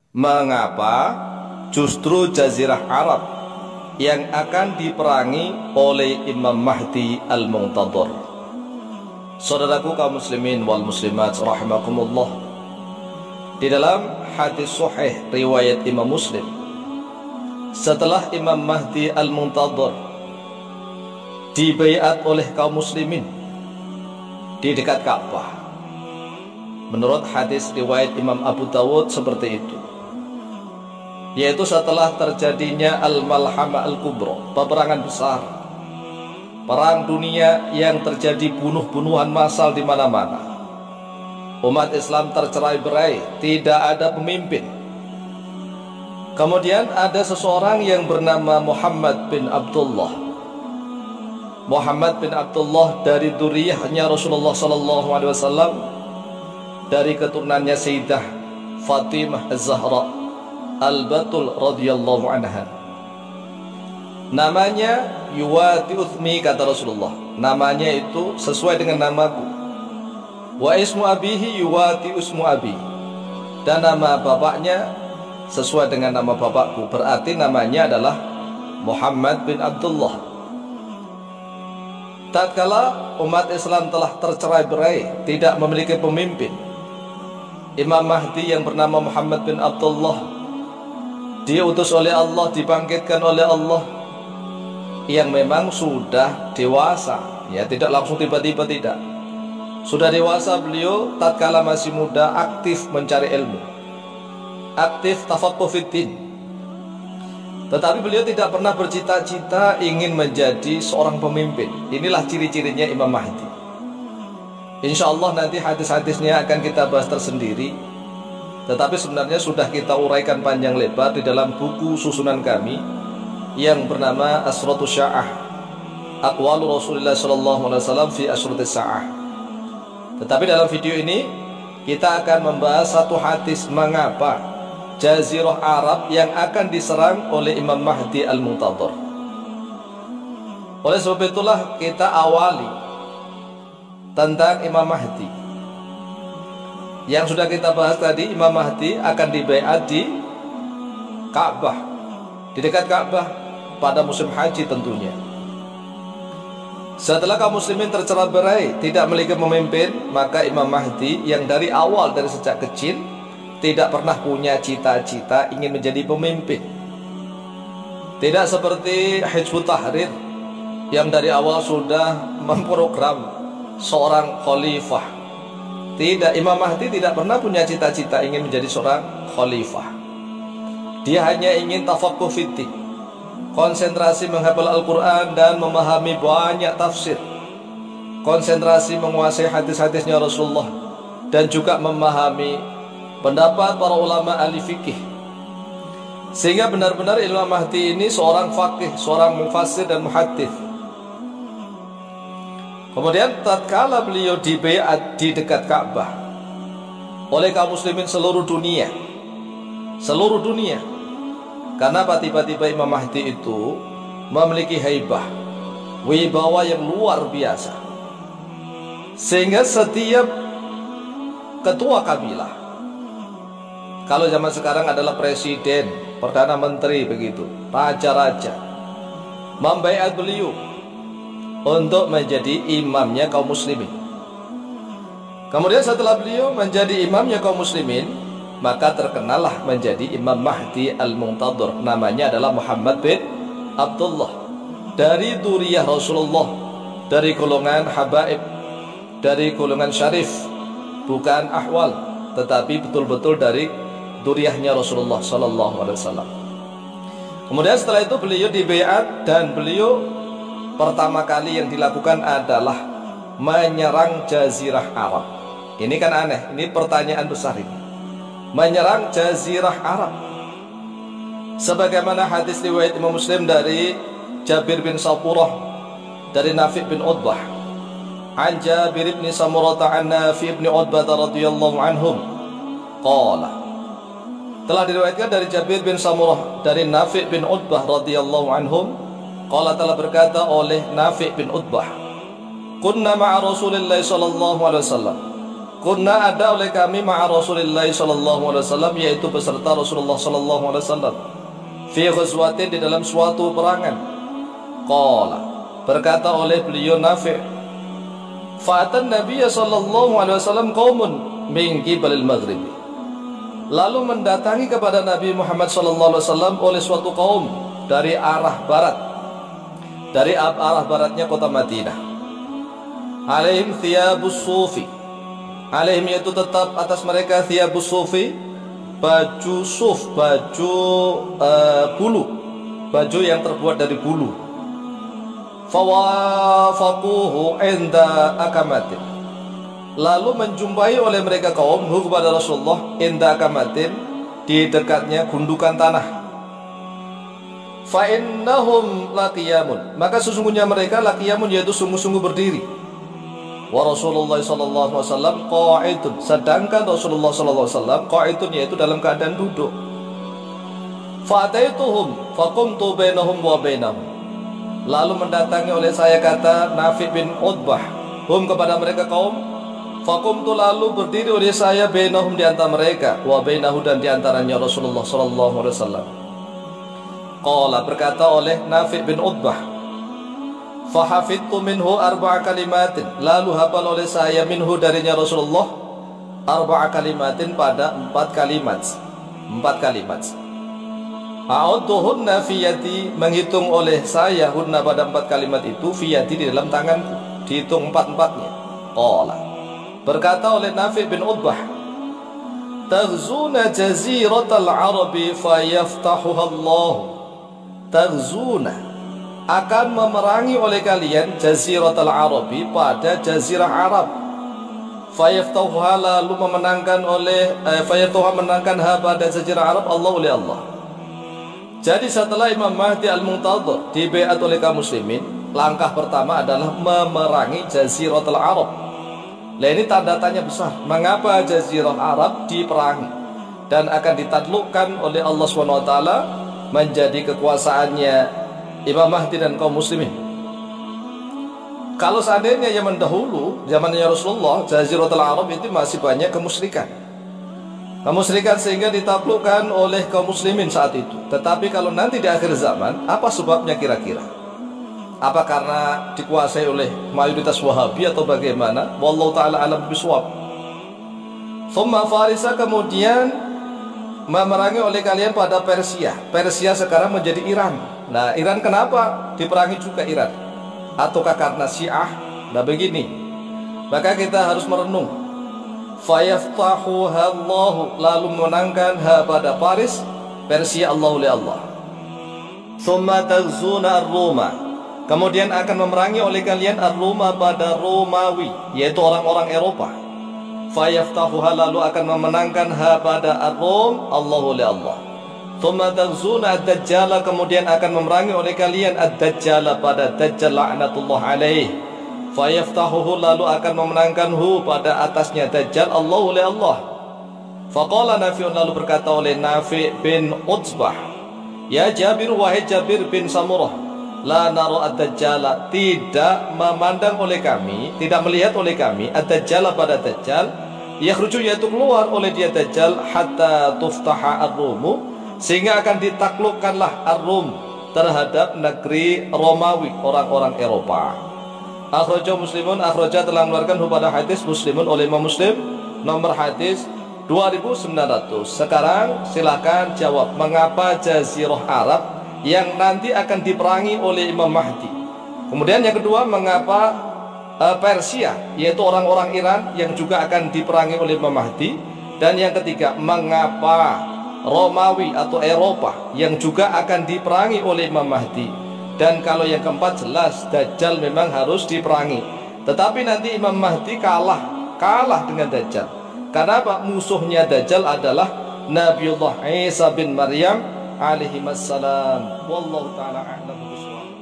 Mengapa justru Jazirah Arab yang akan diperangi oleh Imam Mahdi Al-Muntadhar? Saudaraku kaum muslimin wal muslimat rahimakumullah, di dalam hadis sahih riwayat Imam Muslim, setelah Imam Mahdi Al-Muntadhar dibaiat oleh kaum muslimin di dekat Ka'bah, menurut hadis riwayat Imam Abu Dawud seperti itu, yaitu setelah terjadinya Al-Malhamah Al-Kubra, peperangan besar, perang dunia yang terjadi bunuh-bunuhan massal di mana-mana. Umat Islam tercerai-berai, tidak ada pemimpin. Kemudian ada seseorang yang bernama Muhammad bin Abdullah. Muhammad bin Abdullah dari dzurriyyahnya Rasulullah SAW, dari keturunannya Sayyidah Fatimah Az-Zahra Al-Batul radhiyallahu anha. Namanya yuwati uthmi, kata Rasulullah, namanya itu sesuai dengan namaku. Wa ismu abihi yuwati usmu abi, dan nama bapaknya sesuai dengan nama bapakku, berarti namanya adalah Muhammad bin Abdullah. Tatkala umat Islam telah tercerai-berai, tidak memiliki pemimpin, Imam Mahdi yang bernama Muhammad bin Abdullah diutus oleh Allah, dibangkitkan oleh Allah, yang memang sudah dewasa, ya, tidak langsung tiba-tiba, tidak. Sudah dewasa beliau tatkala masih muda, aktif mencari ilmu, aktif tafaqquh fiddin. Tetapi beliau tidak pernah bercita-cita ingin menjadi seorang pemimpin. Inilah ciri-cirinya Imam Mahdi. Insya Allah nanti hadis-hadisnya akan kita bahas tersendiri, tetapi sebenarnya sudah kita uraikan panjang lebar di dalam buku susunan kami yang bernama Asratus Sya'ah, Aqwalu Rasulullah SAW fi Asratis Sya'ah. Tetapi dalam video ini kita akan membahas satu hadis, mengapa Jazirah Arab yang akan diserang oleh Imam Mahdi Al-Muntadhar. Oleh sebab itulah kita awali tentang Imam Mahdi. Yang sudah kita bahas tadi, Imam Mahdi akan dibaiat di Ka'bah, di dekat Ka'bah pada musim haji tentunya. Setelah kaum muslimin tercerai-berai, tidak memiliki pemimpin, maka Imam Mahdi yang dari awal, dari sejak kecil, tidak pernah punya cita-cita ingin menjadi pemimpin. Tidak seperti Hizbut Tahrir yang dari awal sudah memprogram seorang khalifah. Tidak, Imam Mahdi tidak pernah punya cita-cita ingin menjadi seorang khalifah. Dia hanya ingin tafaqquh fiddin, konsentrasi menghafal Al-Quran dan memahami banyak tafsir, konsentrasi menguasai hadis-hadisnya Rasulullah, dan juga memahami pendapat para ulama ahli fikih, sehingga benar-benar Imam Mahdi ini seorang faqih, seorang mufassir dan muhaddits. Kemudian tatkala beliau dibaiat di dekat Ka'bah oleh kaum muslimin seluruh dunia, karena tiba-tiba Imam Mahdi itu memiliki haibah, wibawa yang luar biasa, sehingga setiap ketua kabilah, kalau zaman sekarang adalah presiden, perdana menteri, begitu, raja-raja, membaiat beliau untuk menjadi imamnya kaum muslimin. Kemudian setelah beliau menjadi imamnya kaum muslimin, maka terkenallah menjadi Imam Mahdi Al-Muntadhar. Namanya adalah Muhammad bin Abdullah, dari dzurriyyah Rasulullah, dari golongan habaib, dari golongan syarif, bukan ahwal, tetapi betul-betul dari dzurriyyahnya Rasulullah SAW. Kemudian setelah itu beliau dibaiat, dan beliau pertama kali yang dilakukan adalah menyerang Jazirah Arab. Ini kan aneh, ini pertanyaan besar ini. Menyerang Jazirah Arab, sebagaimana hadis riwayat Imam Muslim dari Jabir bin Samurah, dari Nafi' bin Utbah, an Jabir bin Samurah an Nafi' bin Utbah radhiyallahu anhum qala, telah diriwayatkan dari Jabir bin Samurah dari Nafi' bin Utbah radhiyallahu anhum, qala, telah berkata oleh Nafi' bin Utbah, kunna ma'a Rasulillah sallallahu alaihi wasallam, Kunna ada oleh kami ma'a Rasulillah sallallahu alaihi wasallam, yaitu beserta Rasulullah sallallahu alaihi wasallam, fi ghazwatin, di dalam suatu perangan. Qala, berkata oleh beliau Nafi', fa'atan Nabiy sallallahu alaihi wasallam qaumun min qibalil maghrib. Lalu mendatangi kepada Nabi Muhammad sallallahu alaihi wasallam oleh suatu kaum dari arah barat, dari arah baratnya kota Madinah. Alaihim thiyabus sufi, alaihim yaitu tetap atas mereka, thiyabus sufi, baju suf, baju bulu, baju yang terbuat dari bulu. Fawafaquhu inda akamatin, lalu menjumpai oleh mereka kaum kepada Rasulullah inda akamatin, di dekatnya gundukan tanah. Fa innahum laqiyamun, maka sesungguhnya mereka laqiyamun, yaitu sungguh-sungguh berdiri. Wa Rasulullah sallallahu alaihi wasallam qa'idun, sedangkan Rasulullah sallallahu alaihi wasallam qa'idun, yaitu dalam keadaan duduk. Fa ataituhum faqumtu bainahum wa bainahum, lalu mendatangi oleh saya, kata Nafi' bin Utbah, hum kepada mereka kaum, faqumtu, lalu berdiri oleh saya, bainahum, di antara mereka, wa bainahu, dan di antaranya Rasulullah sallallahu alaihi wasallam. Qala, berkata oleh Nafi' bin Utbah, fahafidtu minhu arba'a kalimatin, lalu hafal oleh saya minhu, darinya Rasulullah, arba'a kalimatin, pada 4 kalimat. A'udduhunna fiyati, menghitung oleh saya hunna pada 4 kalimat itu, fiyati, di dalam tanganku, dihitung 4-4-nya. Qala, berkata oleh Nafi' bin Utbah, taghzuna jaziratal arabi fayaftahuha Allah. Taghzuna, akan memerangi oleh kalian, jaziratal arabi, pada jazirah Arab. Fayaftahuha, lalu memenangkan oleh fayaftahuha, menangkan ha pada jazirah Arab, Allah, oleh Allah. Jadi setelah Imam Mahdi al-Muntadhir dibaiat oleh kaum muslimin, langkah pertama adalah memerangi Jaziratul Arab. Nah, ini tanda tanya besar, mengapa Jazirah Arab diperangi dan akan ditaklukkan oleh Allah SWT menjadi kekuasaannya Imam Mahdi dan kaum muslimin. Kalau seandainya zaman dahulu, zamannya Rasulullah, Jaziratul Arab itu masih banyak kemusyrikan, sehingga ditaklukkan oleh kaum muslimin saat itu. Tetapi kalau nanti di akhir zaman, apa sebabnya kira-kira? Apa karena dikuasai oleh mayoritas Wahabi atau bagaimana? Wallahu ta'ala alam bisawab. Thumma Farisa, kemudian memerangi oleh kalian pada Persia. Persia sekarang menjadi Iran. Nah, Iran kenapa diperangi juga Iran? Ataukah karena Syiah? Nah, begini, maka kita harus merenung. Fayaftahuha Allah, lalu menangkan ha pada Paris, Persia, Allah, oleh Allah. Thumma taghzuna ar-Roma, kemudian akan memerangi oleh kalian ar-Roma pada Romawi, yaitu orang-orang Eropa. Fayaftahuha, lalu akan memenangkan ha pada ar-Rom, Allah, oleh Allah. Thumma taghzuna ad-Dajjal, kemudian akan memerangi oleh kalian ad-Dajjal pada Dajjal la'natullah alaih. Fayaftahuhu, lalu akan memenangkan hu pada atasnya Dajjal, Allah, oleh Allah. Faqala Nafi'un, lalu berkata oleh Nafi' bin Utbah, ya Jabir, wahai Jabir bin Samurah, la nara ad-Dajjal, tidak memandang oleh kami, tidak melihat oleh kami ad-Dajjal pada Dajjal, yakhruju, yaitu keluar oleh dia Dajjal, hatta tuftaha ar-Rumu, sehingga akan ditaklukkanlah ar-Rum terhadap negeri Romawi, orang-orang Eropa. Akhraja Muslimun, akhraja, telah mengeluarkan pada hadis Muslimun oleh Imam Muslim, nomor hadis 2900. Sekarang silakan jawab, mengapa Jazirah Arab yang nanti akan diperangi oleh Imam Mahdi? Kemudian yang kedua, mengapa Persia, yaitu orang-orang Iran yang juga akan diperangi oleh Imam Mahdi? Dan yang ketiga, mengapa Romawi atau Eropa yang juga akan diperangi oleh Imam Mahdi? Dan kalau yang keempat, jelas Dajjal memang harus diperangi. Tetapi nanti Imam Mahdi kalah dengan Dajjal. Karena apa? Musuhnya Dajjal adalah Nabiullah Isa bin Maryam alaihi wassalam. Wallahu ta'ala a'lam bishawab.